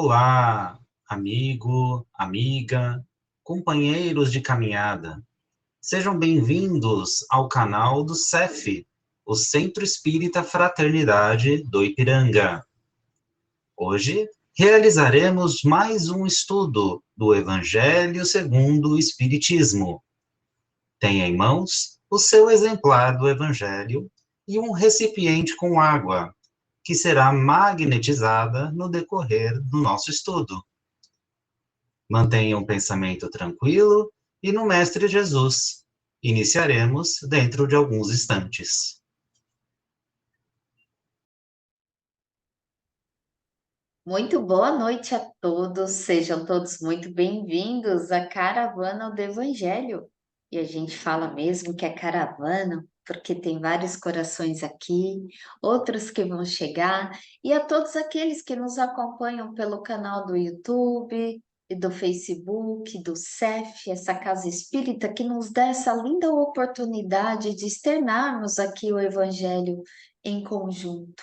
Olá, amigo, amiga, companheiros de caminhada. Sejam bem-vindos ao canal do CEF, o Centro Espírita Fraternidade do Ipiranga. Hoje realizaremos mais um estudo do Evangelho segundo o Espiritismo. Tenha em mãos o seu exemplar do Evangelho e um recipiente com água, que será magnetizada no decorrer do nosso estudo. Mantenha um pensamento tranquilo e no Mestre Jesus. Iniciaremos dentro de alguns instantes. Muito boa noite a todos, sejam todos muito bem-vindos à Caravana do Evangelho. E a gente fala mesmo que é caravana, porque tem vários corações aqui, outros que vão chegar, e a todos aqueles que nos acompanham pelo canal do YouTube e do Facebook, do CEF, essa casa espírita que nos dá essa linda oportunidade de externarmos aqui o Evangelho em conjunto.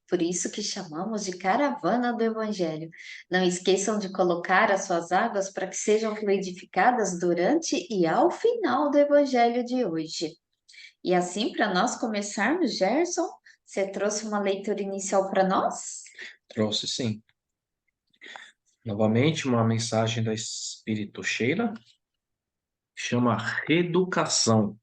Por isso que chamamos de Caravana do Evangelho. Não esqueçam de colocar as suas águas para que sejam fluidificadas durante e ao final do Evangelho de hoje. E assim, para nós começarmos, Gerson, você trouxe uma leitura inicial para nós? Trouxe sim. Novamente, uma mensagem da Espírito Sheila, que chama Reeducação.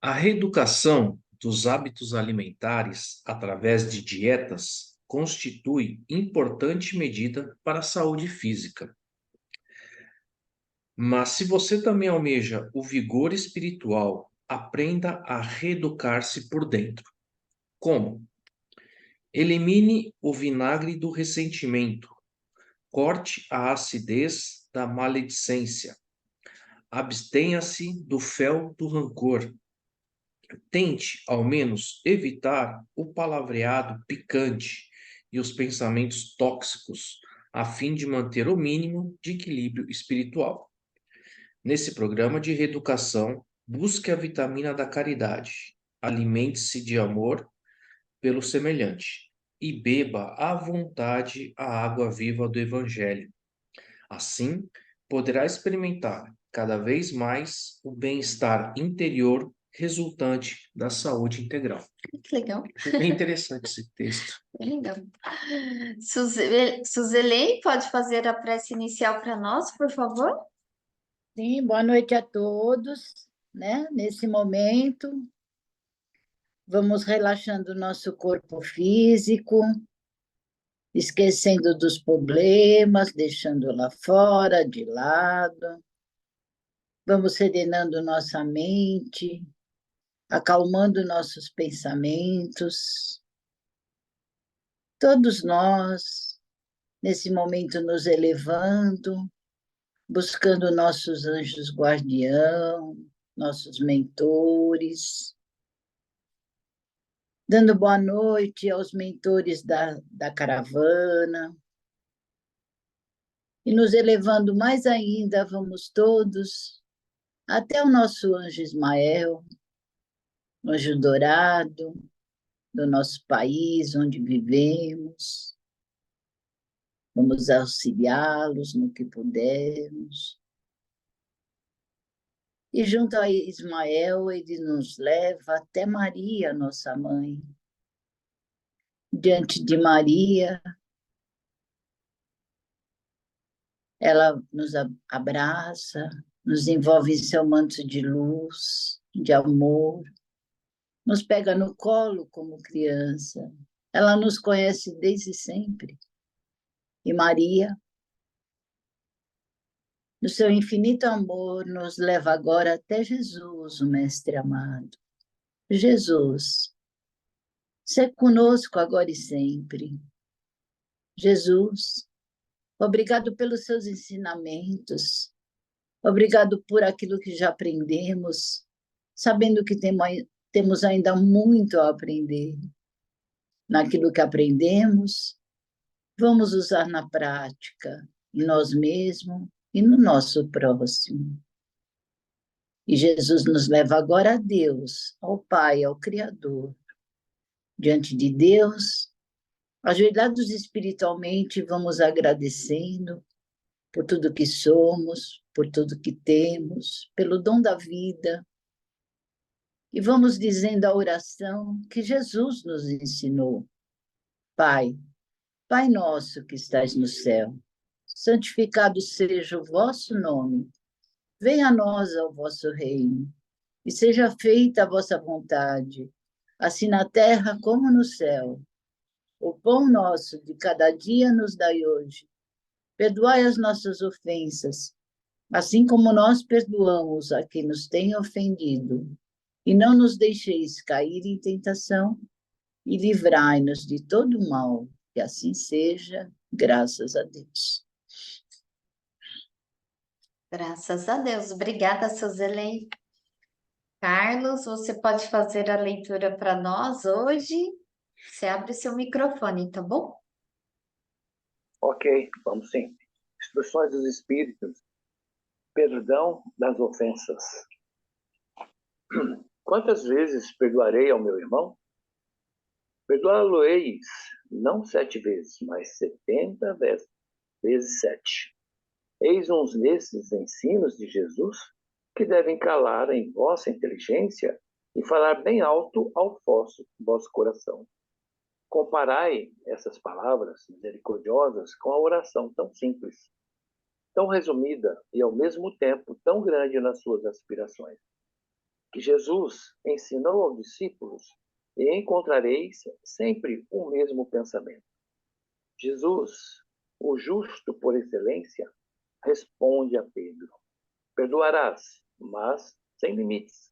A reeducação dos hábitos alimentares através de dietas constitui importante medida para a saúde física. Mas se você também almeja o vigor espiritual, aprenda a reeducar-se por dentro. Como? Elimine o vinagre do ressentimento. Corte a acidez da maledicência. Abstenha-se do fel do rancor. Tente, ao menos, evitar o palavreado picante e os pensamentos tóxicos, a fim de manter o mínimo de equilíbrio espiritual. Nesse programa de reeducação, busque a vitamina da caridade. Alimente-se de amor pelo semelhante e beba à vontade a água viva do Evangelho. Assim, poderá experimentar cada vez mais o bem-estar interior resultante da saúde integral. Que legal. É interessante esse texto. Bem legal. Suzelei, pode fazer a prece inicial para nós, por favor? Sim, boa noite a todos, né? Nesse momento, vamos relaxando o nosso corpo físico, esquecendo dos problemas, deixando lá fora, de lado. Vamos serenando nossa mente, acalmando nossos pensamentos. Todos nós, nesse momento, nos elevando, buscando nossos anjos guardião, nossos mentores, dando boa noite aos mentores da caravana. E nos elevando mais ainda, vamos todos até o nosso anjo Ismael, o anjo dourado do nosso país, onde vivemos. Vamos auxiliá-los no que pudermos. E junto a Ismael, ele nos leva até Maria, nossa mãe. Diante de Maria, ela nos abraça, nos envolve em seu manto de luz, de amor, nos pega no colo como criança. Ela nos conhece desde sempre. E Maria, no seu infinito amor, nos leva agora até Jesus, o Mestre amado. Jesus, sê conosco agora e sempre. Jesus, obrigado pelos seus ensinamentos, obrigado por aquilo que já aprendemos, sabendo que temos ainda muito a aprender. Naquilo que aprendemos, vamos usar na prática, em nós mesmos e no nosso próximo. E Jesus nos leva agora a Deus, ao Pai, ao Criador. Diante de Deus, Ajoelhados espiritualmente, vamos agradecendo por tudo que somos, por tudo que temos, pelo dom da vida. E vamos dizendo a oração que Jesus nos ensinou. Pai, Pai nosso que estais no céu, santificado seja o vosso nome. Venha a nós o vosso reino, e seja feita a vossa vontade, assim na terra como no céu. O pão nosso de cada dia nos dai hoje. Perdoai as nossas ofensas, assim como nós perdoamos a quem nos tem ofendido. E não nos deixeis cair em tentação, e livrai-nos de todo o mal. Que assim seja, graças a Deus. Graças a Deus. Obrigada, Suzeli. Carlos, você pode fazer a leitura para nós hoje? Você abre seu microfone, tá bom? Ok, vamos sim. Instruções dos Espíritos. Perdão das ofensas. Quantas vezes perdoarei ao meu irmão? Perdoá-lo-eis, não 7 vezes, mas 70 vezes 7. Eis uns desses ensinos de Jesus que devem calar em vossa inteligência e falar bem alto ao vosso coração. Comparai essas palavras misericordiosas com a oração tão simples, tão resumida e, ao mesmo tempo, tão grande nas suas aspirações, que Jesus ensinou aos discípulos, e encontrareis sempre o mesmo pensamento. Jesus, o justo por excelência, responde a Pedro: perdoarás, mas sem limites.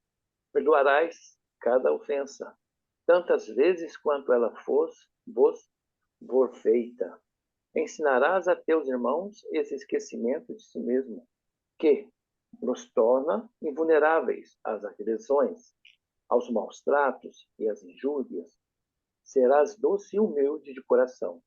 Perdoarás cada ofensa, tantas vezes quanto ela vos for feita. Ensinarás a teus irmãos esse esquecimento de si mesmo, que nos torna invulneráveis às agressões, aos maus tratos e às injúrias. Serás doce e humilde de coração,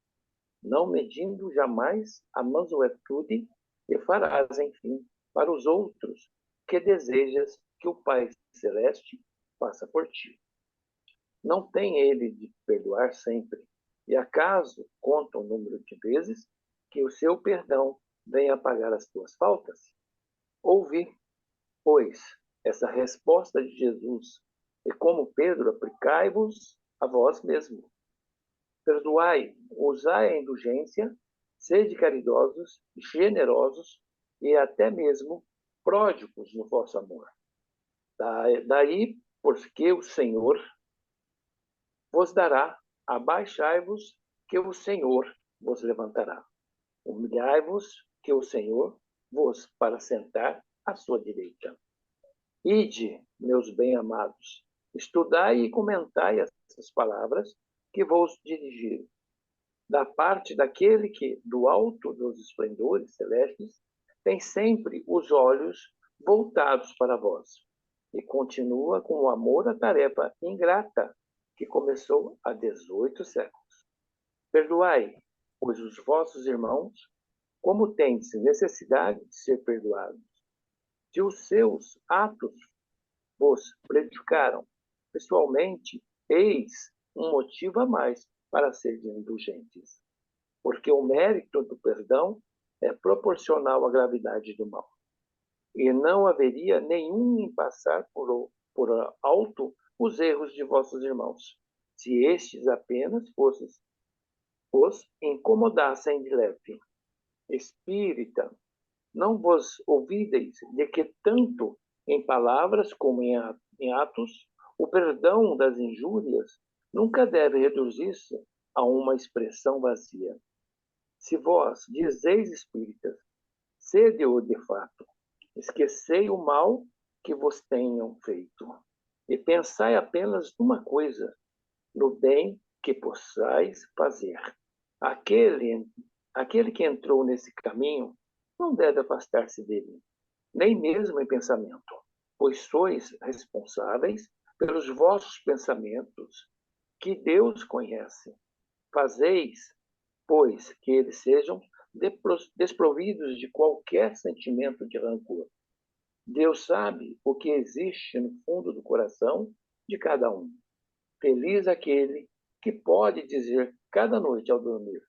não medindo jamais a mansuetude, e farás, enfim, para os outros que desejas que o Pai Celeste faça por ti. Não tem ele de perdoar sempre, e acaso conta o número de vezes que o seu perdão vem apagar as tuas faltas? Ouvi, pois, essa resposta de Jesus, e como Pedro, aplicai-vos a vós mesmo. Perdoai, usai a indulgência, sede caridosos, generosos e até mesmo pródigos no vosso amor. Daí, porque o Senhor vos dará, abaixai-vos, que o Senhor vos levantará. Humilhai-vos, que o Senhor vos para sentar à sua direita. Ide, meus bem-amados, estudai e comentai essas palavras que vos dirigir, da parte daquele que, do alto dos esplendores celestes, tem sempre os olhos voltados para vós, e continua com o amor a tarefa ingrata que começou há 18 séculos. Perdoai, pois, os vossos irmãos, como tendes necessidade de ser perdoados. Se os seus atos vos prejudicaram pessoalmente, eis um motivo a mais para serem indulgentes, porque o mérito do perdão é proporcional à gravidade do mal, e não haveria nenhum em passar por alto os erros de vossos irmãos, se estes apenas os incomodassem de leve. Espírita, não vos ouvideis de que tanto em palavras como em atos, o perdão das injúrias nunca deve reduzir-se a uma expressão vazia. Se vós dizeis, espíritas, sede-o de fato, esquecei o mal que vos tenham feito, e pensai apenas numa coisa, no bem que possais fazer. Aquele que entrou nesse caminho não deve afastar-se dele, nem mesmo em pensamento, pois sois responsáveis pelos vossos pensamentos, que Deus conhece. Fazeis, pois, que eles sejam desprovidos de qualquer sentimento de rancor. Deus sabe o que existe no fundo do coração de cada um. Feliz aquele que pode dizer cada noite ao dormir: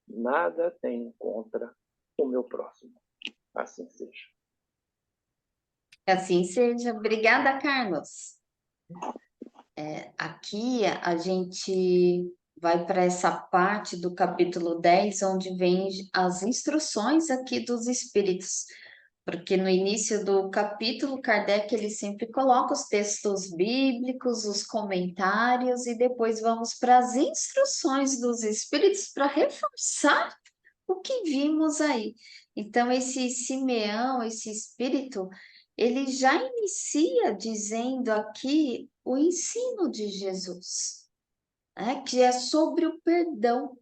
nada tenho contra o meu próximo. Assim seja. Assim seja. Obrigada, Carlos. Aqui a gente vai para essa parte do capítulo 10, onde vem as instruções aqui dos espíritos. Porque no início do capítulo, Kardec ele sempre coloca os textos bíblicos, os comentários, e depois vamos para as instruções dos espíritos para reforçar o que vimos aí. Então, esse Simeão, esse espírito, ele já inicia dizendo aqui o ensino de Jesus, né, que é sobre o perdão.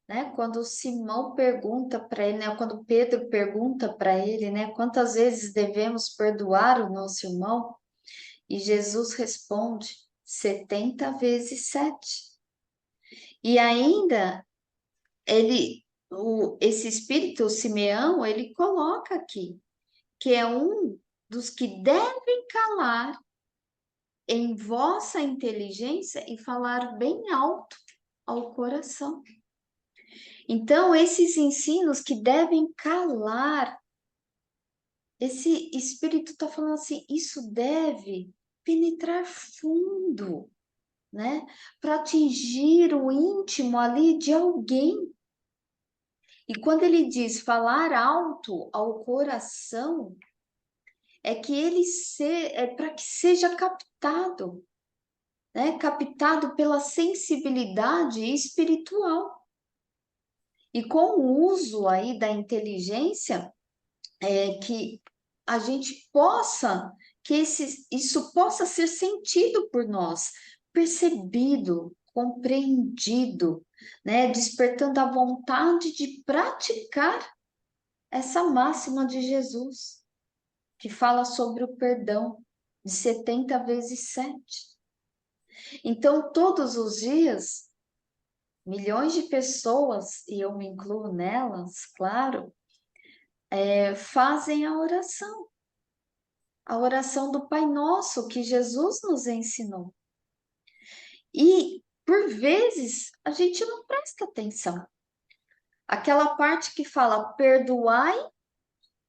Né? Quando Simão pergunta para ele, né? Quando Pedro pergunta para ele, né? Quantas vezes devemos perdoar o nosso irmão? E Jesus responde: 70 vezes 7. E ainda esse espírito, o Simeão, ele coloca aqui que é um dos que devem calar em vossa inteligência e falar bem alto ao coração. Então, esses ensinos que devem calar, esse espírito está falando assim, isso deve penetrar fundo, né? Para atingir o íntimo ali de alguém. E quando ele diz falar alto ao coração, é que é para que seja captado, né? Captado pela sensibilidade espiritual. E com o uso aí da inteligência, que a gente possa, isso possa ser sentido por nós, percebido, compreendido, né? Despertando a vontade de praticar essa máxima de Jesus, que fala sobre o perdão de 70 vezes 7. Então, todos os dias, milhões de pessoas, e eu me incluo nelas, claro, fazem a oração do Pai Nosso que Jesus nos ensinou. E, por vezes, a gente não presta atenção. Aquela parte que fala, perdoai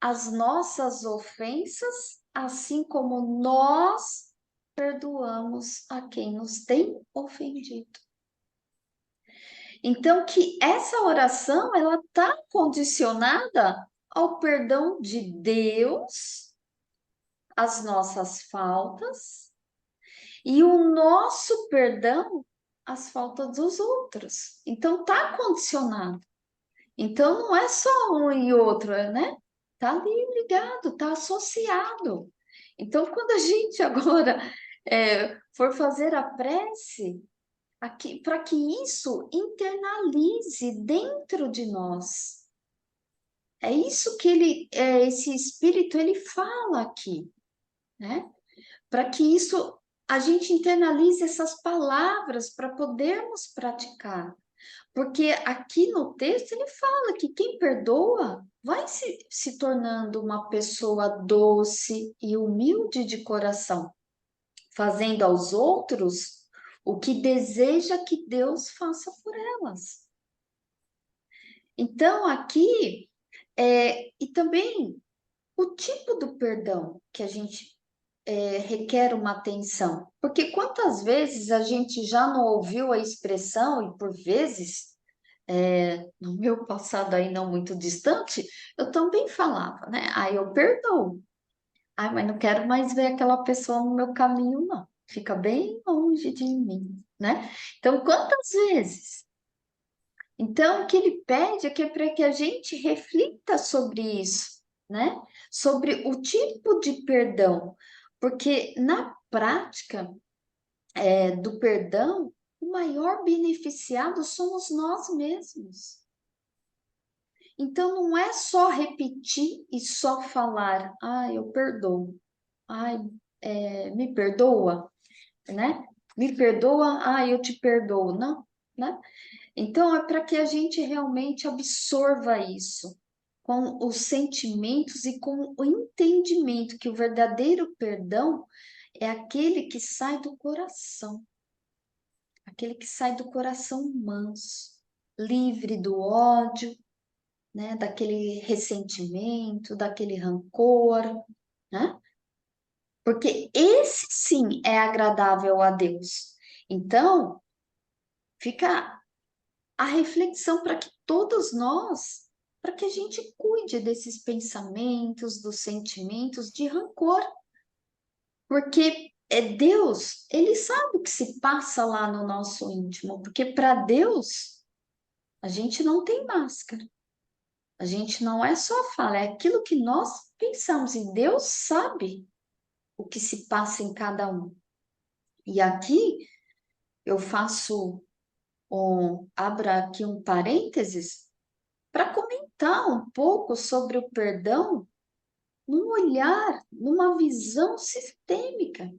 as nossas ofensas, assim como nós perdoamos a quem nos tem ofendido. Então, que essa oração, ela está condicionada ao perdão de Deus, as nossas faltas, e o nosso perdão às faltas dos outros. Então, está condicionado. Então, não é só um e outro, né? Está ali ligado, está associado. Então, quando a gente agora for fazer a prece, para que isso internalize dentro de nós. É isso que esse espírito, ele fala aqui, né? Para que isso, a gente internalize essas palavras para podermos praticar. Porque aqui no texto ele fala que quem perdoa vai se tornando uma pessoa doce e humilde de coração, fazendo aos outros o que deseja que Deus faça por elas. Então, aqui, e também o tipo do perdão que a gente requer uma atenção. Porque quantas vezes a gente já não ouviu a expressão, e por vezes, no meu passado aí não muito distante, eu também falava, né? Eu perdoo. Mas não quero mais ver aquela pessoa no meu caminho, não. Fica bem longe de mim, né? Então, quantas vezes? Então, o que ele pede é para que a gente reflita sobre isso, né? Sobre o tipo de perdão, porque na prática do perdão, o maior beneficiado somos nós mesmos. Então, não é só repetir e só falar, eu perdoo, me perdoa, né? Me perdoa, eu te perdoo, não, né? Então, é para que a gente realmente absorva isso com os sentimentos e com o entendimento que o verdadeiro perdão é aquele que sai do coração. aquele que sai do coração manso, livre do ódio, né? Daquele ressentimento, daquele rancor, né? Porque esse sim é agradável a Deus. Então, fica a reflexão para que todos nós, para que a gente cuide desses pensamentos, dos sentimentos de rancor. Porque Deus, ele sabe o que se passa lá no nosso íntimo, porque para Deus a gente não tem máscara. A gente não é só fala, é aquilo que nós pensamos e Deus sabe o que se passa em cada um. E aqui eu abro aqui um parênteses para comentar um pouco sobre o perdão num olhar, numa visão sistêmica.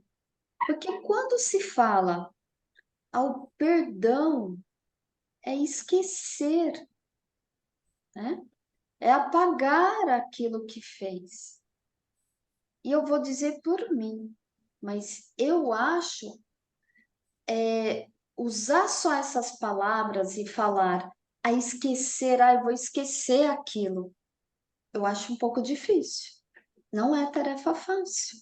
Porque quando se fala ao perdão, é esquecer, né? É apagar aquilo que fez. E eu vou dizer por mim, mas eu acho usar só essas palavras e falar a esquecer, eu vou esquecer aquilo, eu acho um pouco difícil. Não é tarefa fácil.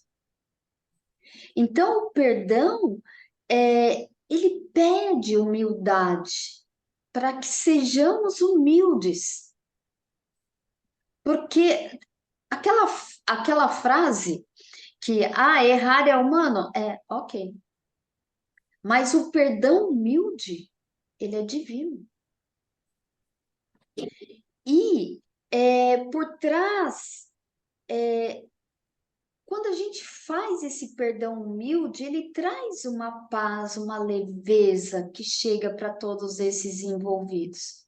Então, o perdão, ele pede humildade, para que sejamos humildes. Porque aquela frase que, errar é humano, ok. Mas o perdão humilde, ele é divino. E por trás, quando a gente faz esse perdão humilde, ele traz uma paz, uma leveza que chega para todos esses envolvidos.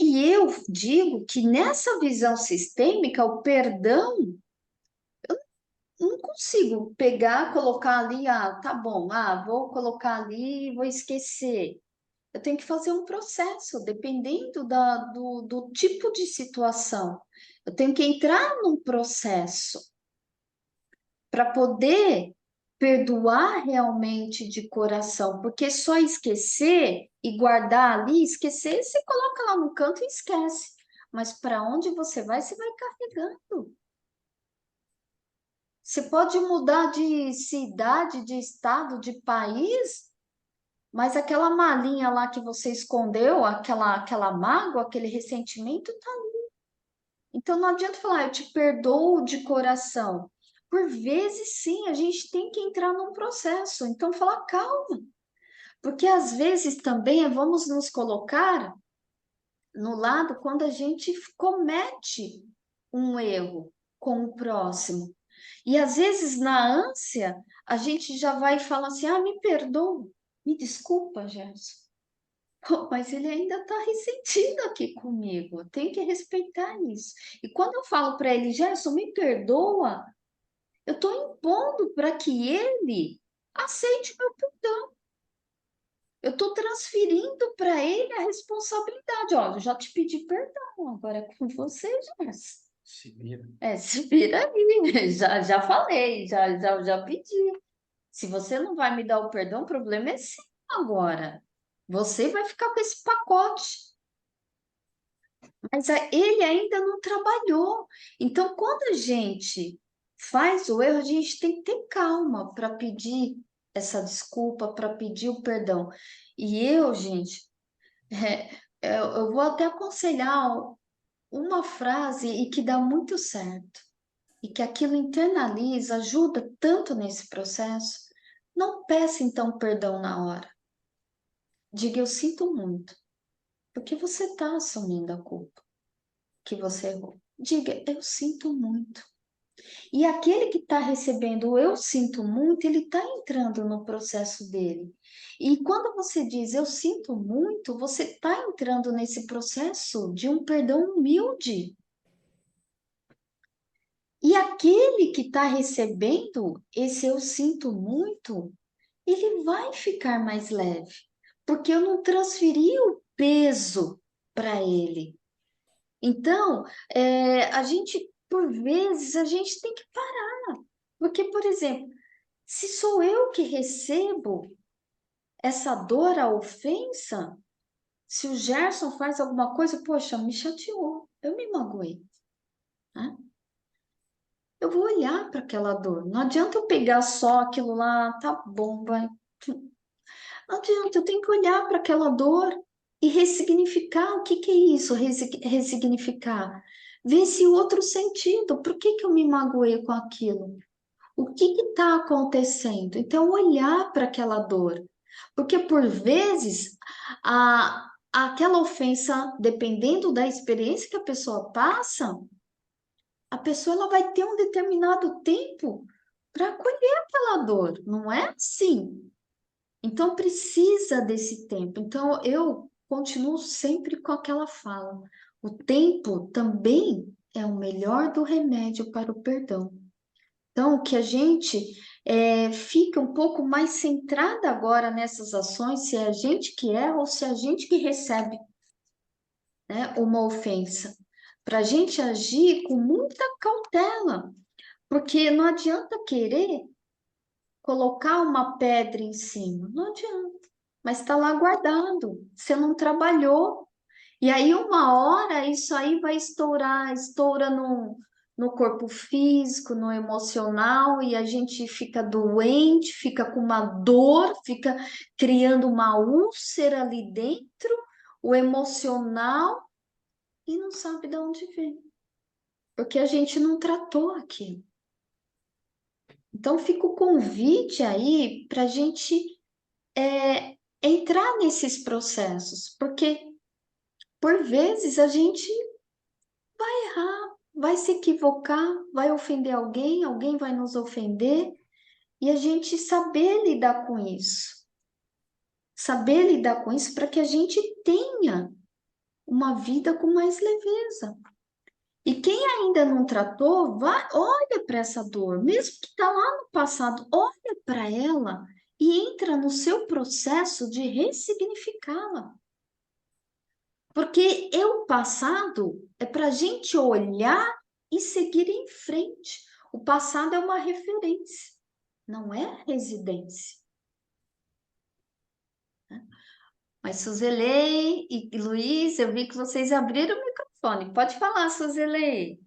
E eu digo que nessa visão sistêmica, o perdão, eu não consigo pegar, colocar ali, tá bom, vou colocar ali e vou esquecer. Eu tenho que fazer um processo, dependendo do tipo de situação. Eu tenho que entrar num processo para poder perdoar realmente de coração, porque só esquecer e guardar ali, esquecer, você coloca lá no canto e esquece. Mas para onde você vai carregando. Você pode mudar de cidade, de estado, de país, mas aquela malinha lá que você escondeu, aquela mágoa, aquele ressentimento, tá ali. Então não adianta falar, eu te perdoo de coração. Por vezes, sim, a gente tem que entrar num processo. Então, falar calma. Porque às vezes também vamos nos colocar no lado quando a gente comete um erro com o próximo. E às vezes, na ânsia, a gente já vai falar assim: me perdoa, me desculpa, Gerson. Pô, mas ele ainda está ressentido aqui comigo, eu tenho que respeitar isso. E quando eu falo para ele, Gerson, me perdoa, eu estou impondo para que ele aceite o meu perdão. Eu estou transferindo para ele a responsabilidade. Ó, eu já te pedi perdão, agora é com você, Gerson. Se vira. Se vira aí. Já falei, já pedi. Se você não vai me dar o perdão, o problema é seu agora. Você vai ficar com esse pacote. Mas ele ainda não trabalhou. Então, quando a gente faz o erro, a gente tem que ter calma para pedir essa desculpa, para pedir o perdão. E eu, gente, eu vou até aconselhar uma frase e que dá muito certo. E que aquilo internaliza, ajuda tanto nesse processo. Não peça então perdão na hora. Diga, eu sinto muito, porque você está assumindo a culpa que você errou. Diga, eu sinto muito. E aquele que está recebendo o eu sinto muito, ele está entrando no processo dele. E quando você diz eu sinto muito, você está entrando nesse processo de um perdão humilde. E aquele que está recebendo esse eu sinto muito, ele vai ficar mais leve, porque eu não transferi o peso para ele. Então, a gente, por vezes, a gente tem que parar. Porque, por exemplo, se sou eu que recebo essa dor, a ofensa, se o Gerson faz alguma coisa, poxa, me chateou, eu me magoei, né? Eu vou olhar para aquela dor. Não adianta eu pegar só aquilo lá, tá bom, vai. Não adianta, eu tenho que olhar para aquela dor e ressignificar. O que que é isso, ressignificar? Ver esse outro sentido. Por que que eu me magoei com aquilo? O que está acontecendo? Então, olhar para aquela dor. Porque, por vezes, aquela ofensa, dependendo da experiência que a pessoa passa, a pessoa ela vai ter um determinado tempo para acolher aquela dor. Não é assim. Então, precisa desse tempo. Então, eu continuo sempre com aquela fala. O tempo também é o melhor do remédio para o perdão. Então, que a gente fique um pouco mais centrada agora nessas ações, se é a gente que erra ou se é a gente que recebe, né, uma ofensa. Para a gente agir com muita cautela, porque não adianta querer colocar uma pedra em cima, não adianta, mas está lá guardado, você não trabalhou. E aí, uma hora, isso aí vai estourar, estoura no corpo físico, no emocional, e a gente fica doente, fica com uma dor, fica criando uma úlcera ali dentro, o emocional, e não sabe de onde vem, porque a gente não tratou aquilo. Então, fica o convite aí para a gente entrar nesses processos, porque por vezes a gente errar, vai se equivocar, vai ofender alguém, alguém vai nos ofender, e a gente saber lidar com isso. Saber lidar com isso para que a gente tenha uma vida com mais leveza. E quem ainda não tratou, olha para essa dor, mesmo que está lá no passado, olha para ela e entra no seu processo de ressignificá-la. Porque o passado é para a gente olhar e seguir em frente. O passado é uma referência, não é residência. Mas Suzilei e Luiz, eu vi que vocês abriram o microfone. Pode falar, Suzilei.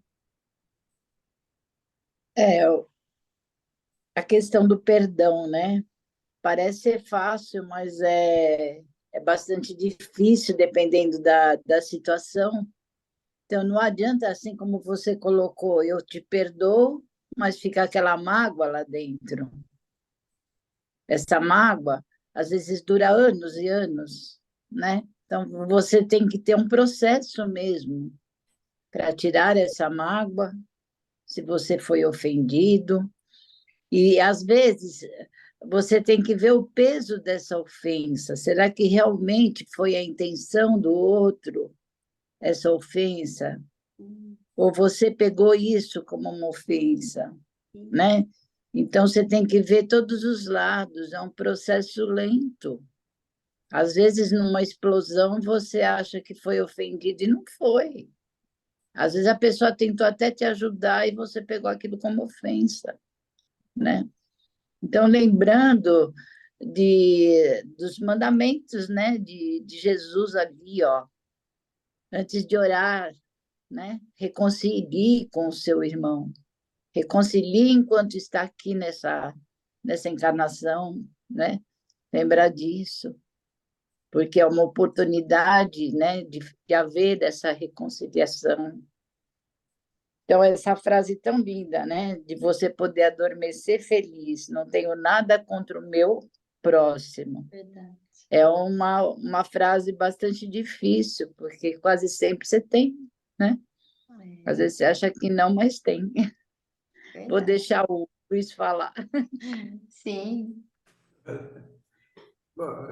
A questão do perdão, né? Parece ser fácil, mas é bastante difícil dependendo da situação. Então, não adianta, assim como você colocou, eu te perdoo, mas fica aquela mágoa lá dentro. Essa mágoa, às vezes, dura anos e anos, né? Então, você tem que ter um processo mesmo para tirar essa mágoa, se você foi ofendido. E, às vezes, você tem que ver o peso dessa ofensa. Será que realmente foi a intenção do outro, essa ofensa? Ou você pegou isso como uma ofensa, né? Então, você tem que ver todos os lados, é um processo lento. Às vezes, numa explosão, você acha que foi ofendido e não foi. Às vezes, a pessoa tentou até te ajudar e você pegou aquilo como ofensa, né? Então, lembrando dos mandamentos, né, de Jesus ali, ó, antes de orar, né, reconcilie com o seu irmão, reconcilie enquanto está aqui nessa encarnação, né? Lembrar disso, porque é uma oportunidade, né, de haver essa reconciliação. Então, essa frase tão linda, né, de você poder adormecer feliz, não tenho nada contra o meu próximo. Verdade. É uma frase bastante difícil, porque quase sempre você tem, né? Às vezes você acha que não, mas tem. Verdade. Vou deixar o Luiz falar. Sim. Bom,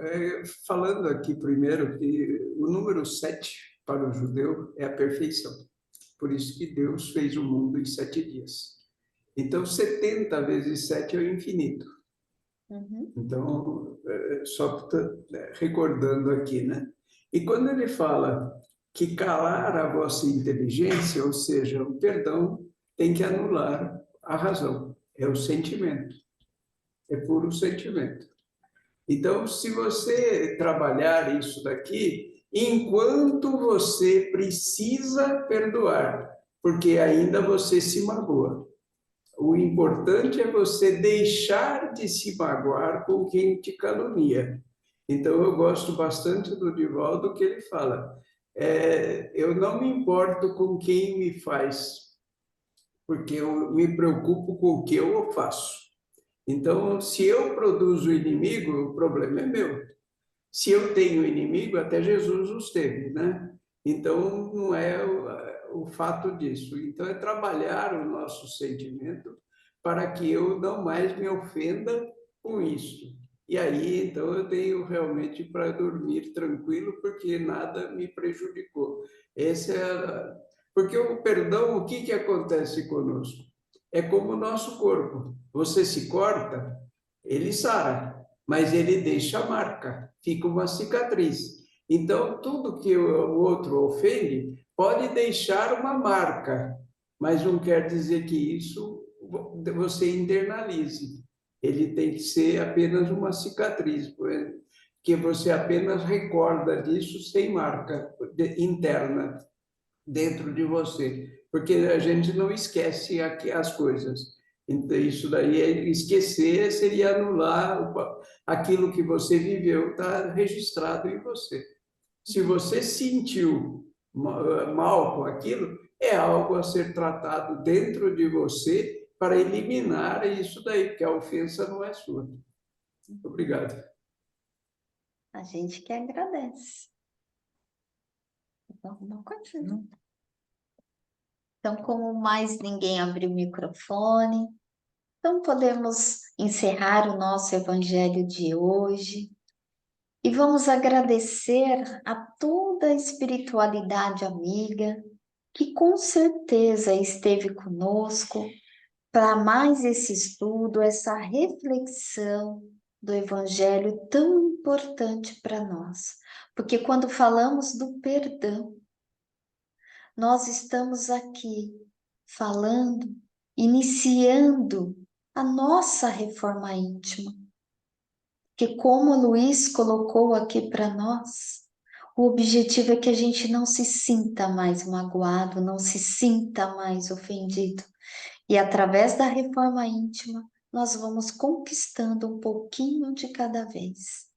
falando aqui primeiro que o número 7 para o judeu é a perfeição. Por isso que Deus fez o mundo em 7 dias. Então, 70 vezes 7 é o infinito. Uhum. Então, só recordando aqui, né? E quando ele fala que calar a vossa inteligência, ou seja, o perdão tem que anular a razão. É o sentimento. É puro sentimento. Então, se você trabalhar isso daqui, enquanto você precisa perdoar, porque ainda você se magoa. O importante é você deixar de se magoar com quem te calunia. Então, eu gosto bastante do Divaldo, que ele fala, eu não me importo com quem me faz, porque eu me preocupo com o que eu faço. Então, se eu produzo inimigo, o problema é meu. Se eu tenho inimigo, até Jesus os teve, né? Então, não é o fato disso. Então, é trabalhar o nosso sentimento para que eu não mais me ofenda com isso. E aí, então, eu tenho realmente para dormir tranquilo, porque nada me prejudicou. Essa é Porque o perdão, o que acontece conosco? É como o nosso corpo. Você se corta, ele sara, mas ele deixa a marca, fica uma cicatriz. Então, tudo que o outro ofende pode deixar uma marca, mas não quer dizer que isso você internalize. Ele tem que ser apenas uma cicatriz, que você apenas recorda disso sem marca interna dentro de você, porque a gente não esquece as coisas. Então, isso daí, esquecer seria anular aquilo que você viveu, está registrado em você. Se você sentiu mal com aquilo, é algo a ser tratado dentro de você para eliminar isso daí, porque a ofensa não é sua. Obrigado. A gente que agradece. Não continua. Então, como mais ninguém abriu o microfone, então podemos encerrar o nosso evangelho de hoje e vamos agradecer a toda a espiritualidade amiga que com certeza esteve conosco para mais esse estudo, essa reflexão do evangelho tão importante para nós. Porque quando falamos do perdão, nós estamos aqui falando, iniciando a nossa reforma íntima. Que como o Luiz colocou aqui para nós, o objetivo é que a gente não se sinta mais magoado, não se sinta mais ofendido. E através da reforma íntima, nós vamos conquistando um pouquinho de cada vez.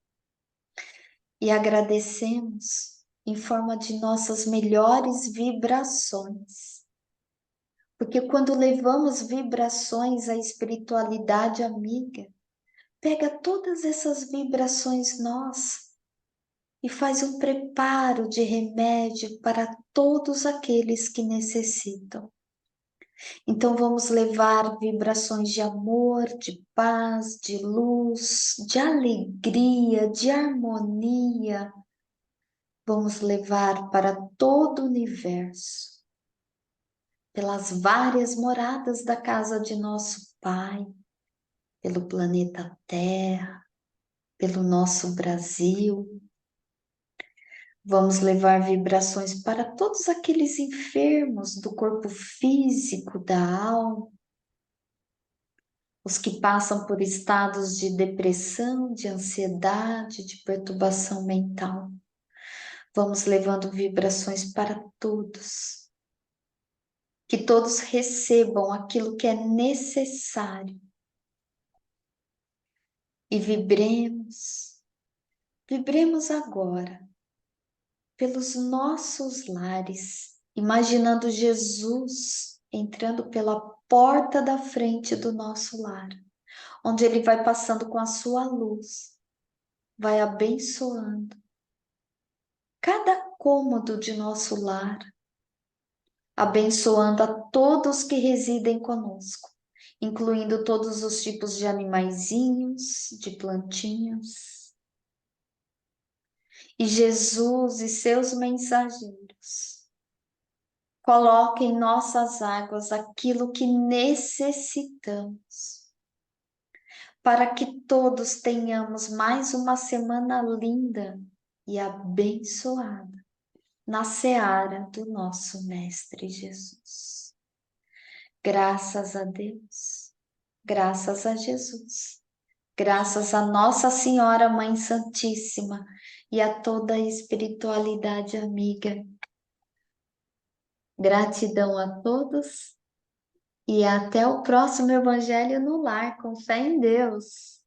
E agradecemos em forma de nossas melhores vibrações. Porque quando levamos vibrações à espiritualidade amiga, pega todas essas vibrações nossas e faz um preparo de remédio para todos aqueles que necessitam. Então vamos levar vibrações de amor, de paz, de luz, de alegria, de harmonia. Vamos levar para todo o universo, pelas várias moradas da casa de nosso Pai, pelo planeta Terra, pelo nosso Brasil. Vamos levar vibrações para todos aqueles enfermos do corpo físico, da alma, os que passam por estados de depressão, de ansiedade, de perturbação mental. Vamos levando vibrações para todos. Que todos recebam aquilo que é necessário. E vibremos agora pelos nossos lares, imaginando Jesus entrando pela porta da frente do nosso lar, onde ele vai passando com a sua luz, vai abençoando cada cômodo de nosso lar, abençoando a todos que residem conosco, incluindo todos os tipos de animaizinhos, de plantinhas. E Jesus e seus mensageiros coloquem em nossas águas aquilo que necessitamos, para que todos tenhamos mais uma semana linda e abençoada na seara do nosso Mestre Jesus. Graças a Deus, graças a Jesus, graças a Nossa Senhora Mãe Santíssima e a toda a espiritualidade amiga. Gratidão a todos e até o próximo Evangelho no Lar, com fé em Deus.